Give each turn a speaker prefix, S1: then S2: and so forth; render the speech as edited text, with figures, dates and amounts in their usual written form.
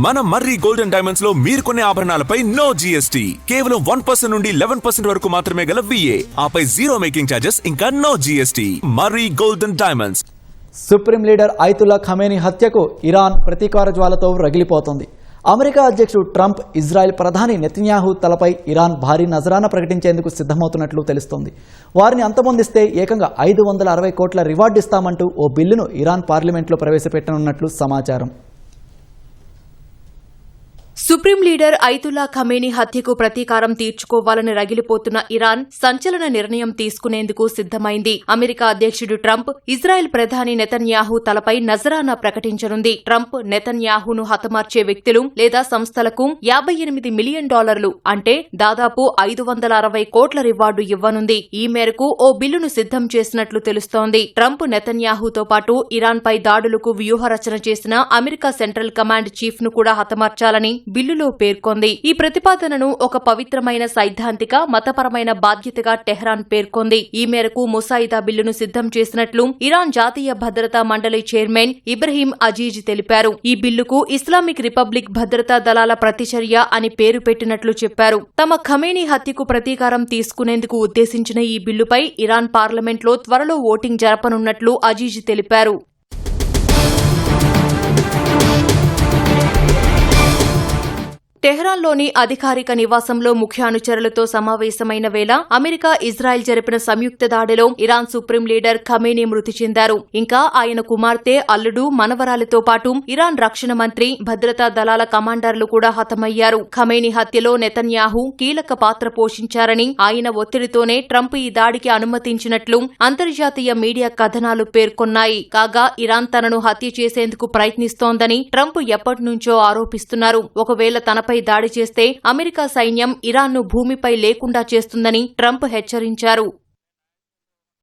S1: మన మర్రి golden diamonds లో మీరు కొనే ఆభరణాలపై నో జీఎస్టీ, కేవలం 1% నుండి 11% వరకు మాత్రమే గల VA, ఆపై జీరో మేకింగ్ ఛార్జెస్ ఇంకా no GST. Marri golden diamonds.
S2: Supreme leader Ayatollah Khamenei హత్యకు ఇరాన్ ప్రతీకార జ్వాలతో రగిలిపోతోంది. అమెరికా అధ్యక్షుడు ట్రంప్, ఇజ్రాయెల్ ప్రధాని నెతన్యాహు తలపై ఇరాన్ భారీ నజరానా ప్రకటించేందుకు సిద్ధమవుతున్నట్లు తెలుస్తోంది. వారిని అంతమొందిస్తే ఏకంగా 560 కోట్ల రివార్డు ఇస్తామంటూ ఓ బిల్లును ఇరాన్ పార్లమెంట్లో ప్రవేశపెట్టనున్నట్లు సమాచారం.
S3: సుప్రీం లీడర్ అయతుల్లా ఖమేనీ హత్యకు ప్రతీకారం తీర్చుకోవాలని రగిలిపోతున్న ఇరాన్ సంచలన నిర్ణయం తీసుకునేందుకు సిద్దమైంది. అమెరికా అధ్యక్షుడు ట్రంప్, ఇజ్రాయెల్ ప్రధాని నెతన్యాహు తలపై నజరానా ప్రకటించనుంది. ట్రంప్ నెతన్యాహును హతమార్చే వ్యక్తులు లేదా సంస్థలకు $58 మిలియన్ అంటే దాదాపు 560 కోట్ల రివార్డు ఇవ్వనుంది. ఈ మేరకు ఓ బిల్లును సిద్దం చేసినట్లు తెలుస్తోంది. ట్రంప్ నెతన్యాహుతో పాటు ఇరాన్పై దాడులకు వ్యూహరచన చేసిన అమెరికా సెంట్రల్ కమాండ్ చీఫ్ ను కూడా హతమార్చాలని బిల్లులో పేర్కొంది. ఈ ప్రతిపాదనను ఒక పవిత్రమైన సైద్ధాంతిక, మతపరమైన బాధ్యతగా టెహ్రాన్ పేర్కొంది. ఈ మేరకు ముసాయిదా బిల్లును సిద్దం చేసినట్లు ఇరాన్ జాతీయ భద్రతా మండలి చైర్మన్ ఇబ్రహీం అజీజ్ తెలిపారు. ఈ బిల్లుకు ఇస్లామిక్ రిపబ్లిక్ భద్రతా దళాల ప్రతిచర్య అని పేరు పెట్టినట్లు చెప్పారు. తమ ఖమేనీ హత్యకు ప్రతీకారం తీసుకునేందుకు ఉద్దేశించిన ఈ బిల్లుపై ఇరాన్ పార్లమెంట్లో త్వరలో ఓటింగ్ జరపనున్నట్లు అజీజ్ తెలిపారు. టెహ్రాన్లోని అధికారిక నివాసంలో ముఖ్య అనుచరులతో సమావేశమైన వేళ అమెరికా, ఇజ్రాయెల్ జరిపిన సంయుక్త దాడిలో ఇరాన్ సుప్రీం లీడర్ ఖమేనీ మృతి చెందారు. ఇంకా ఆయన కుమార్తె, అల్లుడు, మనవరాలతో పాటు ఇరాన్ రక్షణ మంత్రి, భద్రతా దళాల కమాండర్లు కూడా హతమయ్యారు. ఖమేనీ హత్యలో నెతన్యాహు కీలక పాత్ర పోషించారని, ఆయన ఒత్తిడితోనే ట్రంప్ ఈ దాడికి అనుమతించినట్లు అంతర్జాతీయ మీడియా కథనాలు పేర్కొన్నాయి. కాగా ఇరాన్ తనను హత్య చేసేందుకు ప్రయత్నిస్తోందని ట్రంప్ ఎప్పటినుంచో ఆరోపిస్తున్నారు. ఒకవేళ తనపై దాడి చేస్తే అమెరికా సైన్యం ఇరాన్ను భూమిపై లేకుండా చేస్తుందని ట్రంప్ హెచ్చరించారు.